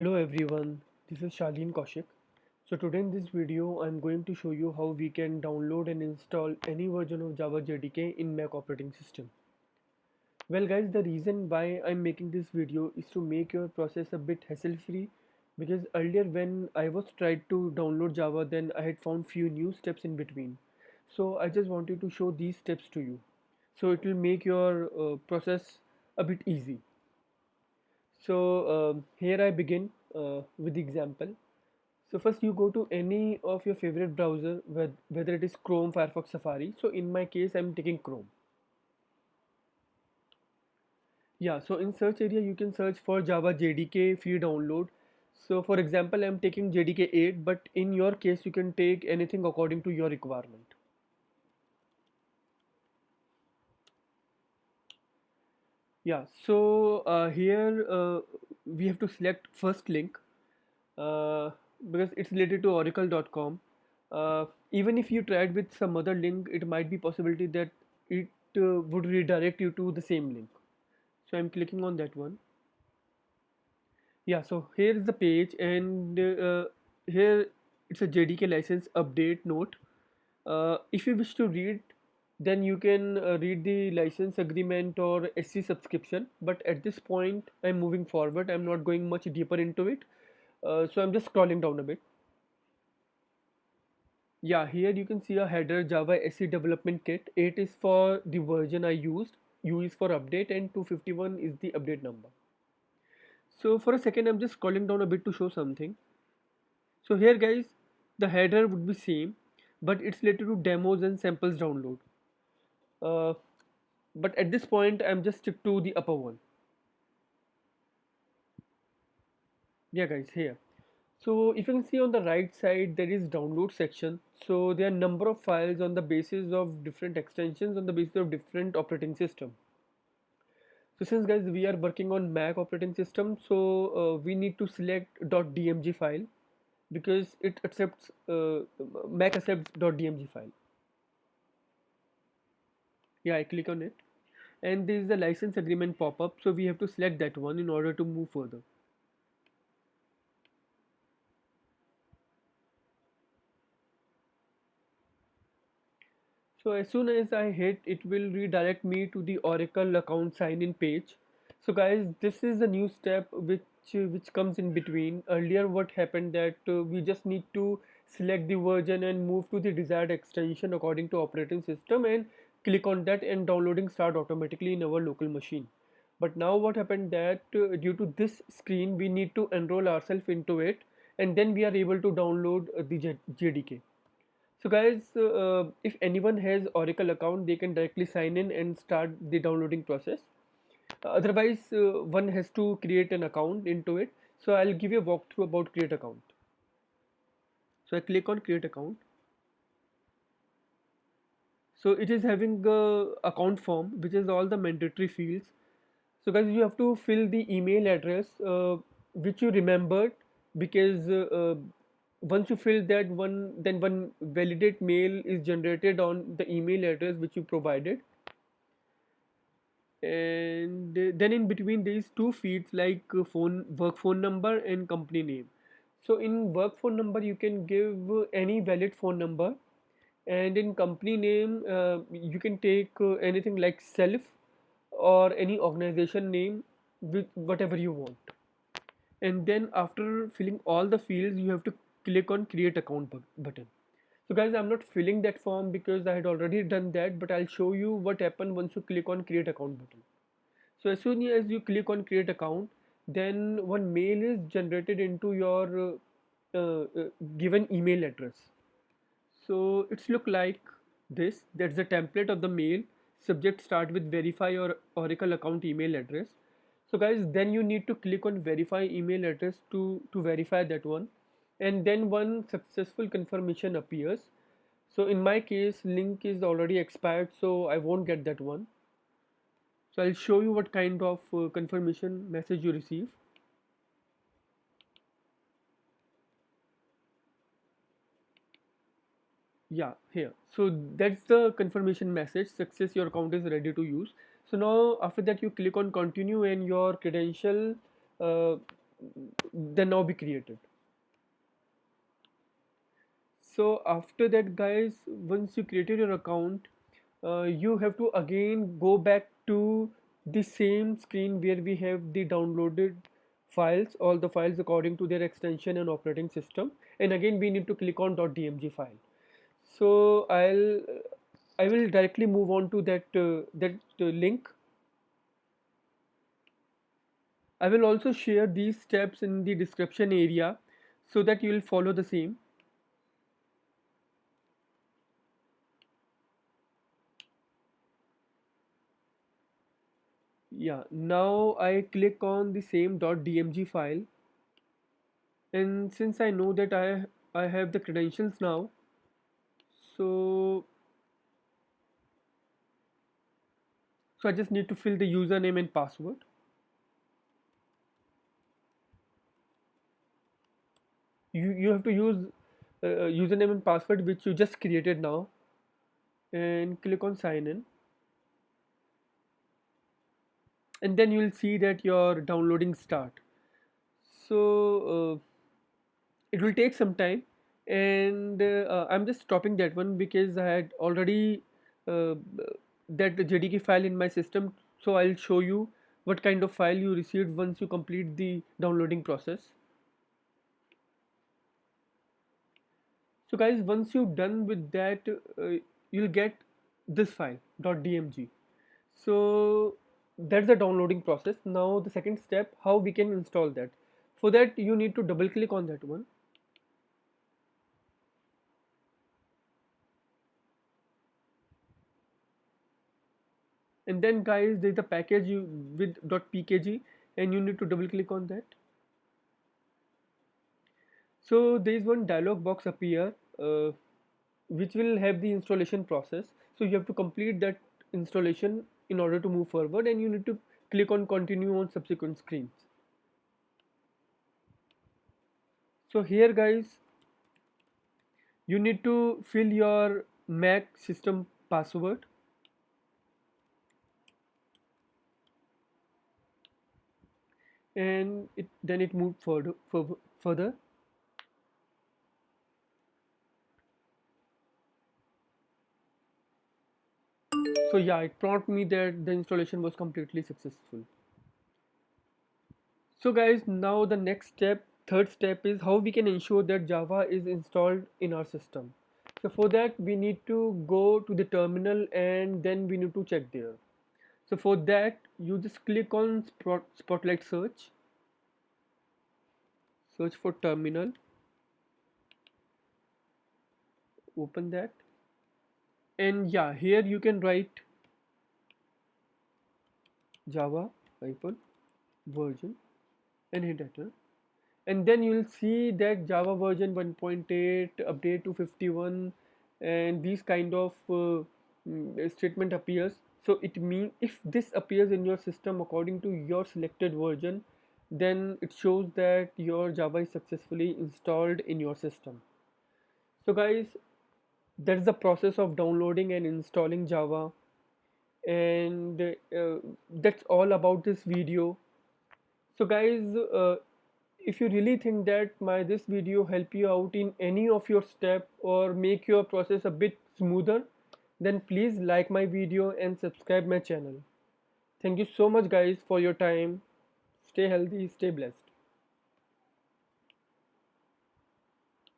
Hello everyone, this is Shalin Kaushik. So today in this video I'm going to show you how we can download and install any version of Java JDK in Mac operating system. Well guys, the reason why I'm making this video is to make your process a bit hassle free, because earlier when I was tried to download Java, then I had found few new steps in between. So I just wanted to show these steps to you. So it will make your process a bit easy. So here I begin with the example. So first you go to any of your favorite browser, whether it is Chrome, Firefox, Safari. So in my case, I'm taking Chrome. Yeah, so in search area, you can search for Java JDK free download. So for example, I'm taking JDK 8, but in your case, you can take anything according to your requirement. Yeah, so here we have to select first link because it's related to oracle.com. Even if you tried with some other link, it might be possibility that it would redirect you to the same link. So I'm clicking on that one. Yeah, so here is the page, and here it's a JDK license update note. If you wish to read, then you can read the license agreement or SC subscription. But at this point, I'm moving forward. I'm not going much deeper into it. So I'm just scrolling down a bit. Yeah, here you can see a header Java SE development kit. 8 is for the version I used, U is for update, and 251 is the update number. So for a second, I'm just scrolling down a bit to show something. So here guys, the header would be same, but it's related to demos and samples download. Uh, but at this point, I'm just stick to the upper one. Yeah guys, here. So if you can see on the right side, there is download section. So there are number of files on the basis of different extensions on the basis of different operating system. So since guys we are working on Mac operating system, so we need to select .dmg file because it accepts Mac accepts .dmg file. Yeah, I click on it, and there is a license agreement pop up. So we have to select that one in order to move further. So as soon as I hit, it will redirect me to the Oracle account sign in page. So guys, this is a new step which comes in between. Earlier what happened that we just need to select the version and move to the desired extension according to operating system and click on that, and downloading start automatically in our local machine. But now what happened that due to this screen we need to enroll ourselves into it, and then we are able to download the JDK. So guys, if anyone has Oracle account, they can directly sign in and start the downloading process. Otherwise, one has to create an account into it. So I'll give you a walkthrough about create account. So I click on create account. So it is having a account form, which is all the mandatory fields. So guys, you have to fill the email address which you remembered, because once you fill that one, then one validate mail is generated on the email address which you provided. And then in between there is two fields like work phone number and company name. So in work phone number you can give any valid phone number, and in company name you can take anything like self or any organization name with whatever you want. And then after filling all the fields, you have to click on create account button. So guys, I'm not filling that form because I had already done that, but I'll show you what happened once you click on create account button. So as soon as you click on create account, then one mail is generated into your given email address. So it's look like this. That's the template of the mail. Subject start with verify your Oracle account email address. So guys, then you need to click on verify email address to verify that one, and then one successful confirmation appears. So in my case, link is already expired, so I won't get that one. So I'll show you what kind of confirmation message you receive. Yeah, here. So that's the confirmation message. Success, your account is ready to use. So now after that you click on continue, and your credential uh, then now be created. So after that, guys, once you created your account, you have to again go back to the same screen where we have the downloaded files, all the files according to their extension and operating system. And again, we need to click on .dmg file. So I will directly move on to that link. I will also share these steps in the description area so that you will follow the same. Yeah, now I click on the same .dmg file, and since I know that I have the credentials now, so I just need to fill the username and password. You have to use username and password which you just created now, and click on sign in, and then you will see that your downloading start. So it will take some time, and I'm just stopping that one because I had already uh, that JDK file in my system. So I'll show you what kind of file you received once you complete the downloading process. So guys, once you're done with that, you'll get this file .dmg. So that's the downloading process. Now the second step, how we can install that. For that you need to double click on that one, and then guys there's a package with .pkg, and you need to double click on that. So there is one dialog box appear which will have the installation process. So you have to complete that installation in order to move forward, and you need to click on continue on subsequent screens. So here guys, you need to fill your Mac system password, and then it moved further. So yeah, it prompted me that the installation was completely successful. So guys, now the next step, third step, is how we can ensure that Java is installed in our system. So for that we need to go to the terminal, and then we need to check there. So for that you just click on Spotlight search, search for terminal, open that, and yeah, here you can write Java hyphen version and hit enter, and then you will see that Java version 1.8 update to 51, and these kind of statement appears. So it means if this appears in your system according to your selected version, then it shows that your Java is successfully installed in your system. So guys, that's the process of downloading and installing Java, and that's all about this video. So guys, if you really think that my this video help you out in any of your step or make your process a bit smoother, then please like my video and subscribe my channel. Thank you so much guys for your time. Stay healthy, stay blessed.